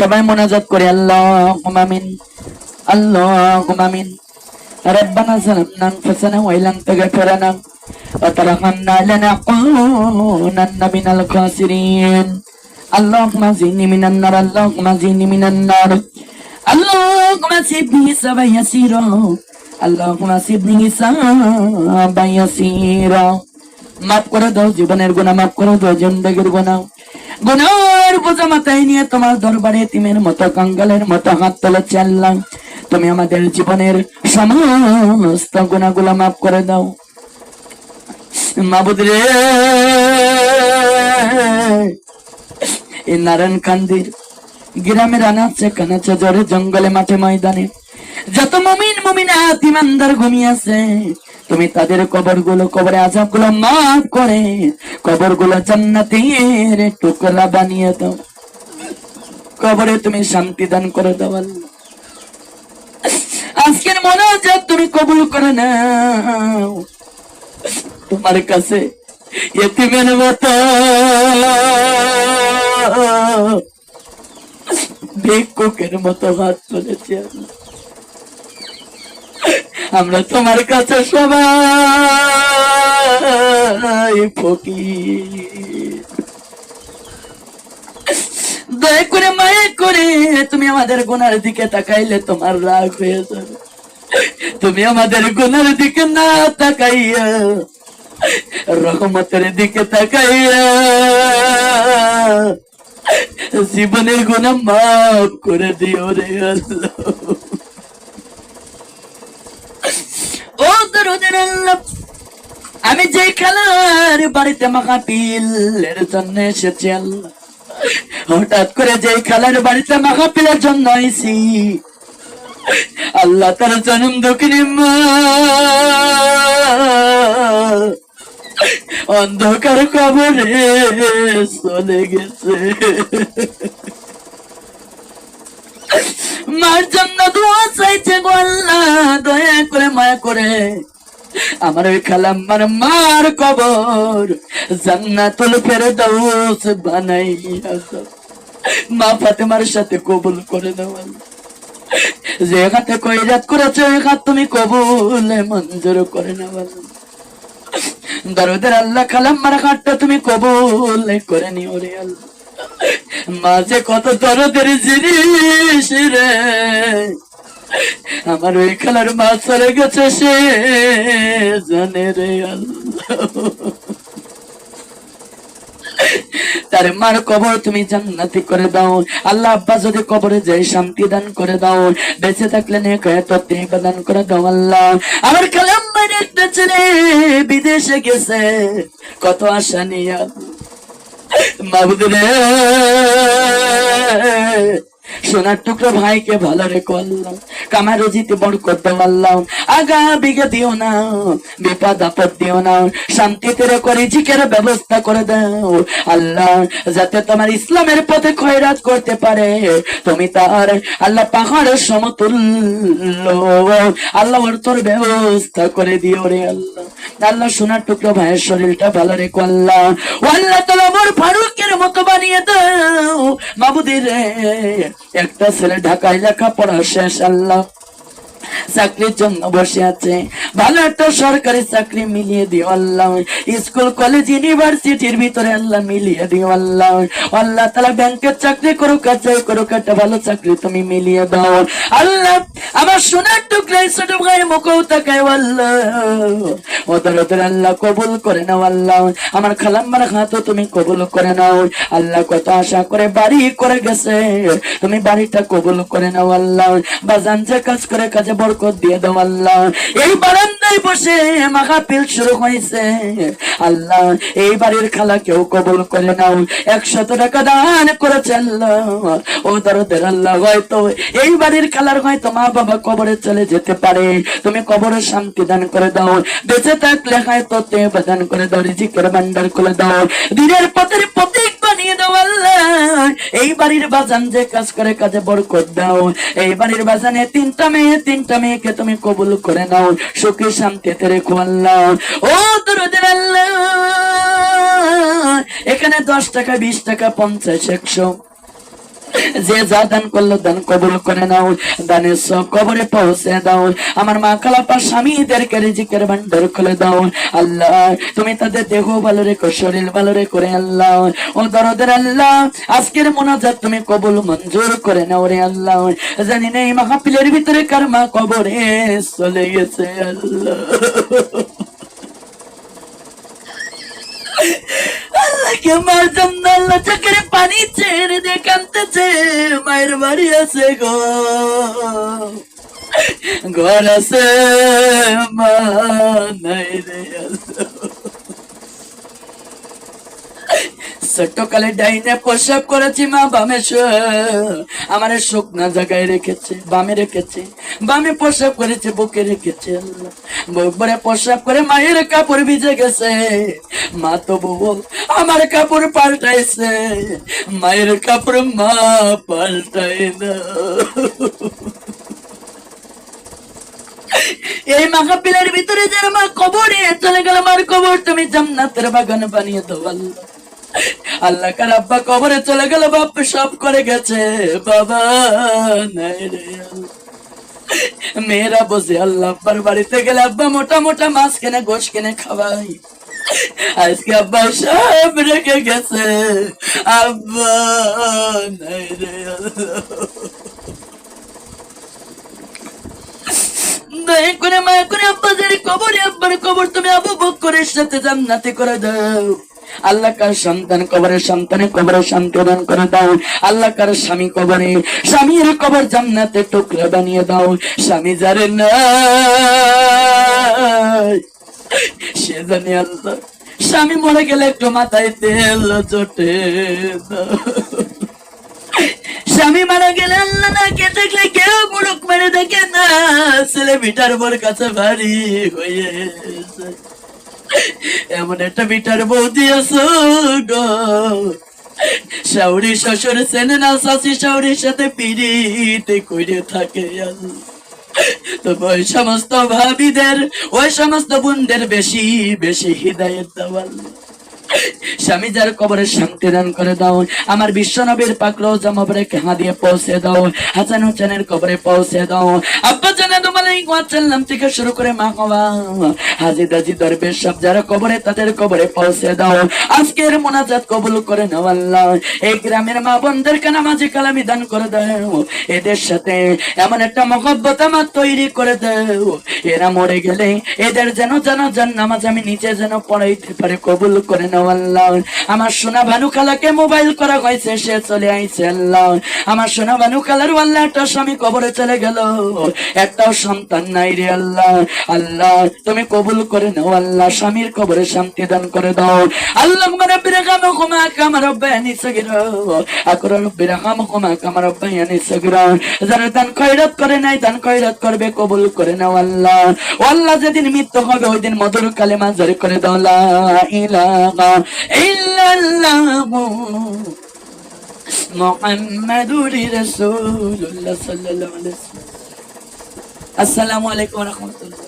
সবাই মোনাজাত করে আল্লাহুম্মা আমিন, আল্লাহুম্মা আমিন। ربنا ظلمنا أنفسنا وإن لم تغفر لنا وترحمنا لنكونن من الخاسرين اللهم زدني من النار اللهم زدني من النار اللهم سبني حسابا يسيرا اللهم سبني حسابا يسيرا মাফ করে দাও জীবনের গুনাহ, মাফ করে দাও জিন্দেগীর গুনাহ। গুনাহের বোঝা মাথায় নিয়ে তোমার দরবারে এতিমের মতো কাঙ্গালের মতো হাত তুলেছি আল্লাহ। তুমি আমাদের জীবনের সমস্ত গুনাহগুলো মাফ করে দাও মাবুদ রে। এই নারায়ণ কান্দির গ্রামের আনাচে কানাচে জোরে জঙ্গলে মাঠে ময়দানে যত মুমিন মুমিনাত ইমানদার ঘুমিয়ে আছে, তুমি তাদের কবরগুলো, কবরে আযাবগুলো মাফ করে কবরগুলো জান্নাতের টুকরা বানিয়ে দাও। কবরে তুমি শান্তি দান করে দাও আল্লাহ। আজকের মোনাজাত তুমি কবুল করে নাও। তোমার কাছে ইতিমের মতো ভিক্ষুকের মতো হাত তুলেছি আমরা তোমার কাছে সবাই ফকির। দয়া করে মায়া করে তুমি আমাদের গুনার দিকে তাকাইলে তোমার রাগ হয়ে যাবে। তুমি আমাদের গুনার দিকে না তাকাইয়া রহমতের দিকে তাকাইয়া জীবনের গুনাহ মাফ করে দিও রে আল্লাহ। ও দরুদের আল্লাহ, আমি যে খেলার বাড়িতে মাহফিলের জন্য এসেছি আল্লাহ, হঠাৎ করে যে খেলার বাড়িতে মাহফিলের জন্য আইছি আল্লাহ, তার জন্ম দুঃখিনী মা অন্ধকার কবরে চলে গেছে। মার জন্য দোয়া চাইছে গো আল্লাহ, দয়া করে মায়া করে আমার ওই খালাম্মার মার কবর জান্নাতুল ফেরদাউস বানাইয়া দাও। মা ফাতেমার সাথে কবুল করে দাও আল্লাহ। যে হাতে কয়রাত করেছে ওই হাত তুমি কবুলে মঞ্জুর করে নাও আল্লাহ। দরদের আল্লাহ, খালাম্মার হাতটা তুমি কবুল করে নিও রে আল্লাহ। মা যে কত দরদের জিনিস রে, আমার ওই খেলার মা চলে গেছে সে জানে রে আল্লাহ। তার মার কবর তুমি জান্নাতি করে দাও আল্লাহ। আব্বা যদি কবরে যাই শান্তি দান করে দাও, বেঁচে থাকলে নেকায়াত দান করে দাও আল্লাহ। আমার কালাম্মার একটা ছেলে বিদেশে গেছে কত আশা নিয়ে মাবুদ রে, সোনার টুকরো ভাইকে ভালো রেখো আল্লাহ। কামার রুজিতে বরকত দাও আল্লাহ। আগা বিগে দিও না, বিপদ আপদ দিও না, শান্তিতে রেখো, রিজিকের ব্যবস্থা করে দাও আল্লাহ, যাতে তোমার ইসলামের পথে খয়রাত করতে পারে। তুমি তার আল্লাহ পাহাড়ের সমতুল্য আল্লাহ অর্থর ব্যবস্থা করে দিও রে আল্লাহ। আল্লাহ সোনার টুকরো ভাইয়ের শরীরটা ভালো রেখো আল্লাহ। ও আল্লাহ তাআলা ওমর ফারুকের মতো বানিয়ে দাও মাবুদের রে। একটা ছেলে ঢাকায় লেখাপড়া শেষ আল্লাহ, চাকরির জন্য বসে আছে, ভালো একটা সরকারি চাকরি মিলিয়ে দিও আল্লাহ। স্কুল কলেজ ইউনিভার্সিটির ভিতরে আল্লাহ মিলিয়ে দিও আল্লাহ। আল্লাহ তাআলা ব্যাংকের চাকরি করুক আর যাই করুক একটা ভালো চাকরি তুমি মিলিয়ে দাও আল্লাহ। আমার সোনার টুকরা ছোট ভাইয়ের মুখও তাকায় আল্লাহ। ওদের আল্লাহ কবুল করে নাও আল্লাহ। আমার খালাম্মার হাতও তুমি কবুল করে নাও আল্লাহ। কত আশা করে বাড়ি করে গেছে, তুমি বাড়িটা কবুল করে নাও আল্লাহ। বাজান যে কাজ করে কাজে বরকত দিয়ে দাও আল্লাহ। এই বারান্দায় বসে মাহফিল শুরু হয়েছে আল্লাহ, এই বাড়ির খালাকেও কবুল করে নাও। 100 টাকা দান করেছে আল্লাহ। ও দরদের আল্লাহ, হয়তো এই বাড়ির খালার হয়তো মা বাবা কবরে চলে যেতে পারে, তুমি কবরে শান্তি দান করে দাও। বেঁচে থাকলে হয়তো তেবা দান করে দাও, রিজিকের ভান্ডার করে দাও, দিনের পথের প্রতীক বানিয়ে দাও আল্লাহ। এই বাড়ির বাজান যে কাজ করে কাজে বরকত দাও। এই বাড়ির বাজানে 3টা মেয়েকে তুমি কবুল করে নাও, সুখী শান্তিতে রেখো আল্লাহ। ও দরদের আল্লাহ, এখানে 10 টাকা 20 টাকা 50 100 যে যা দান করলো দান কবুল করে নাও, দানের সব কবরে পৌঁছে দাও। আমার মা খালাপা স্বামীদেরকে রিজিকের ভান্ডার খুলে দাও। আল্লাহ তুমি তাদের দেহ ভালো রেখো, শরীর ভালো রেখো রে আল্লাহ। ও দরদের আল্লাহ, আজকের মোনাজাত তুমি কবুল মঞ্জুর করে নাও রে আল্লাহ। জানি না এই মাহফিলের ভিতরে কার মা কবরে চলে গেছে আল্লাহ। আল্লাহকে মার জন্য আল্লাহ চোখের পানি ছেড়ে দিয়ে কাঁদতেছে। মায়ের বাড়ি আছে গো, ঘর আছে, মা নাই রে আল্লাহ। ছোটকালে ডাইনে প্রসাব করেছি, মা বামে আমার শুকনা জায়গায় রেখেছে, বামে রেখেছে, বামে প্রসাব করেছে, বুকে রেখেছে আল্লাহ। বুক ভরে প্রসাব করে মায়ের কাপড় ভিজে গেছে, মা তো বউ আমার কাপড় পাল্টাইছে, মায়ের কাপড় মা পাল্টাই না। এই মাহফিলের ভিতরে যারা মা কবরে চলে গেল, মার কবর তুমি জান্নাতের বাগান বানিয়ে দাও আল্লাহ। আল্লাহ কার আব্বা কবরে চলে গেল, বাপ সব করে গেছে, বাবা নাই রে আল্লাহ। মেয়েরা বসে আল্লাহ আব্বার বাড়িতে গেলে আব্বা মোটা মোটা মাছ কেনে, গোশ কেনে খাওয়াই। আজকে আব্বা সব রেখে গেছে, আব্বা নাই রে আল্লাহ। দয়া করে মায়া করে আব্বাদের কবরে, আব্বার কবর তুমি আবু বকরের সাথে জান্নাতে করে দাও। আল্লাহ কার সন্তান কবরে, সন্তানের কবরে শান্তি দান করে দাও। আল্লাহ কার স্বামী কবরে, স্বামীর কবর জান্নাতে টুকরা বানিয়ে দাও। স্বামী যারে না সে জানি আল্লাহ, স্বামী মরে গেলে একটু মাথায় তেল জোটে না। স্বামী মারা গেলে আল্লাহ না কে দেখলে কেউ মুড়ক মেরে দেখে না, ছেলে বিটার বোর কাছে ভারী হয়েছে। এমন একটা বিটার বৌদি আছো গো, শাশুড়ি শ্বশুর চেনে না, শাশি শাশুড়ির সাথে পিড়িতে করে থাকে আল্লাহ। তো ওই সমস্ত ভাবিদের, ওই সমস্ত বোনদের বেশি বেশি হিদায়াত দাও আল্লাহ। স্বামী যার কবরে শান্তি দান করে দাও। আমার বিশ্ব নবীর পাক রওজা মোবারকে হাত দিয়ে পৌঁছে দাও, হাসান হোসেনের কবরে পৌঁছে দাও। আব্বা জানাদু আলাইহিস সালাম থেকে শুরু করে মা বাবা হাজী দাজি দরবেশ সব যারা কবরে, তাদের কবরে পৌঁছে দাও। আজকের মোনাজাত কবুল করে নাও আল্লাহ। এই গ্রামের মা বোনদেরকে নামাজি কালামি দান করে দাও। এদের সাথে এমন একটা মহব্বত আমার তৈরি করে দাও, এরা মরে গেলে এদের যেন জানাজার নামাজ আমি নিজে যেন পড়াইতে পারে, কবুল করে নাও আল্লাহ। আমার সোনা ভানু খালাকে মোবাইল করা হয়েছে, সে চলে আইছে আল্লাহ। আমার সোনা ভানু খালার আল্লাহ একটা স্বামী কবরে চলে গেল, একটাও সন্তান নাই রে আল্লাহ। আল্লাহ তুমি কবুল করে নাও আল্লাহ, স্বামীর কবরে শান্তি দান করে দাও আল্লাহ। রাব্বিনা কামা কামা রব্বায়ানি সগীরা, আকরাম রাব্বিনা কামা কামা রব্বায়ানি সগীরা। যারা দান খয়রাত করে নাই, দান খয়রাত করবে, কবুল করে নাও আল্লাহ। ও আল্লাহ যেদিন মৃত্যু হবে ওই দিন মধুর কালেমা জারি করে দাও, লা ইলাহা ইল্লাল্লাহু মুহাম্মাদুর রাসূলুল্লাহ সাল্লাল্লাহু আলাইহি ওয়াসাল্লাম। আসসালামু আলাইকুম ওয়া রাহমাতুল্লাহ।